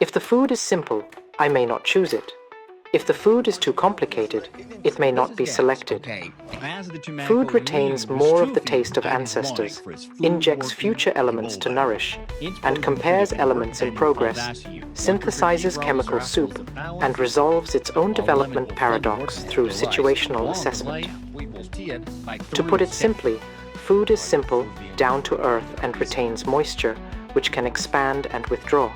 If the food is simple, I may not choose it. If the food is too complicated, it may not be selected. Food retains more of the taste of ancestors, injects future elements to nourish, and compares elements in progress, synthesizes chemical soup, and resolves its own development paradox through situational assessment. To put it simply, food is simple, down to earth, and retains moisture, which can expand and withdraw.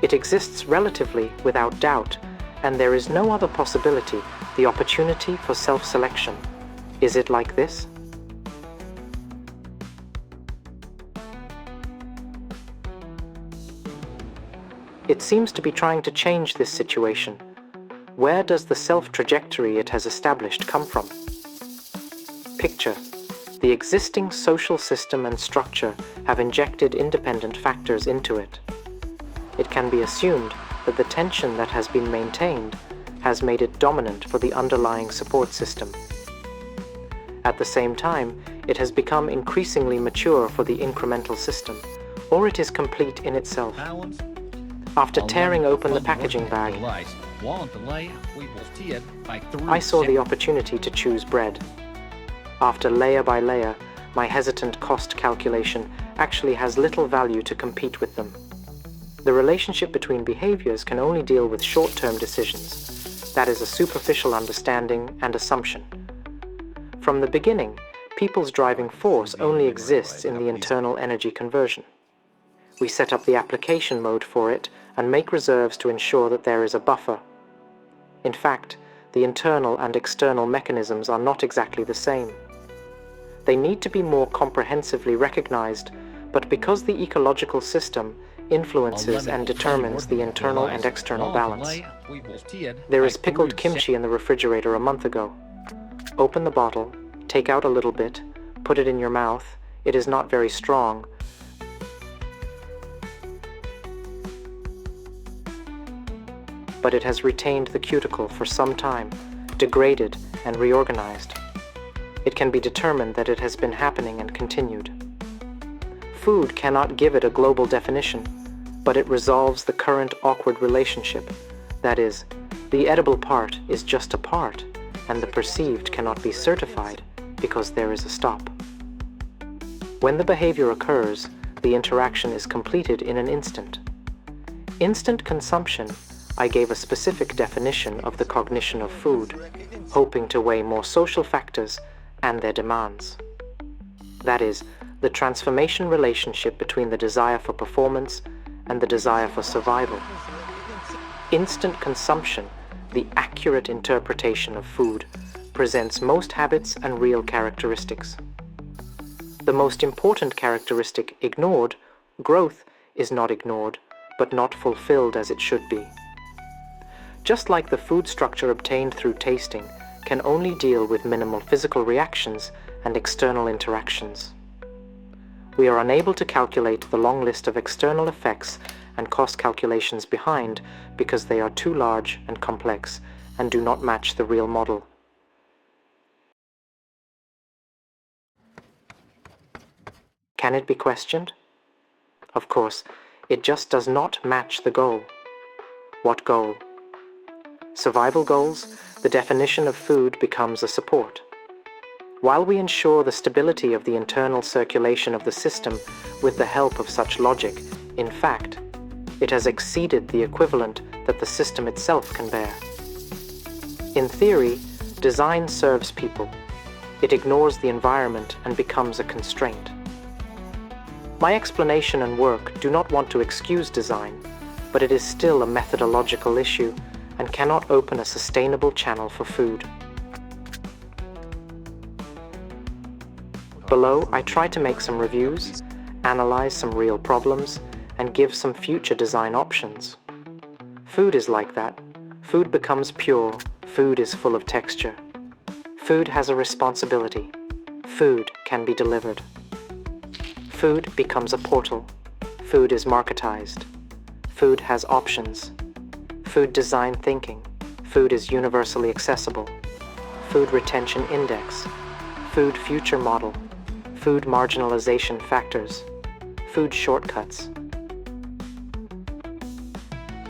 It exists relatively without doubt, and there is no other possibility, the opportunity for self-selection. Is it like this? It seems to be trying to change this situation. Where does the self-trajectory it has established come from? Picture. The existing social system and structure have injected independent factors into it. It can be assumed that the tension that has been maintained has made it dominant for the underlying support system. At the same time, it has become increasingly mature for the incremental system, or it is complete in itself. After tearing open the packaging bag, I saw the opportunity to choose bread. After layer by layer, my hesitant cost calculation actually has little value to compete with them. The relationship between behaviors can only deal with short-term decisions. That is a superficial understanding and assumption. From the beginning, people's driving force only exists in the internal energy conversion. We set up the application mode for it and make reserves to ensure that there is a buffer. In fact, the internal and external mechanisms are not exactly the same. They need to be more comprehensively recognized, but because the ecological system influences and determines the internal and external balance. There is pickled kimchi in the refrigerator a month ago. Open the bottle, take out a little bit, put it in your mouth. It is not very strong. But it has retained the cuticle for some time, degraded and reorganized. It can be determined that it has been happening and continued. Food cannot give it a global definition, but it resolves the current awkward relationship. That is, the edible part is just a part, and the perceived cannot be certified because there is a stop. When the behavior occurs, the interaction is completed in an instant. Instant consumption, I gave a specific definition of the cognition of food, hoping to weigh more social factors and their demands. That is, the transformation relationship between the desire for performance and the desire for survival. Instant consumption, the accurate interpretation of food, presents most habits and real characteristics. The most important characteristic ignored, growth, is not ignored, but not fulfilled as it should be. Just like the food structure obtained through tasting can only deal with minimal physical reactions and external interactions. We are unable to calculate the long list of external effects and cost calculations behind because they are too large and complex and do not match the real model. Can it be questioned? Of course, it just does not match the goal. What goal? Survival goals, the definition of food becomes a support. While we ensure the stability of the internal circulation of the system with the help of such logic, in fact, it has exceeded the equivalent that the system itself can bear. In theory, design serves people. It ignores the environment and becomes a constraint. My explanation and work do not want to excuse design, but it is still a methodological issue and cannot open a sustainable channel for food. Below, I try to make some reviews, analyze some real problems, and give some future design options. Food is like that. Food becomes pure. Food is full of texture. Food has a responsibility. Food can be delivered. Food becomes a portal. Food is marketized. Food has options. Food design thinking. Food is universally accessible. Food retention index. Food future model. Food marginalization factors. Food shortcuts.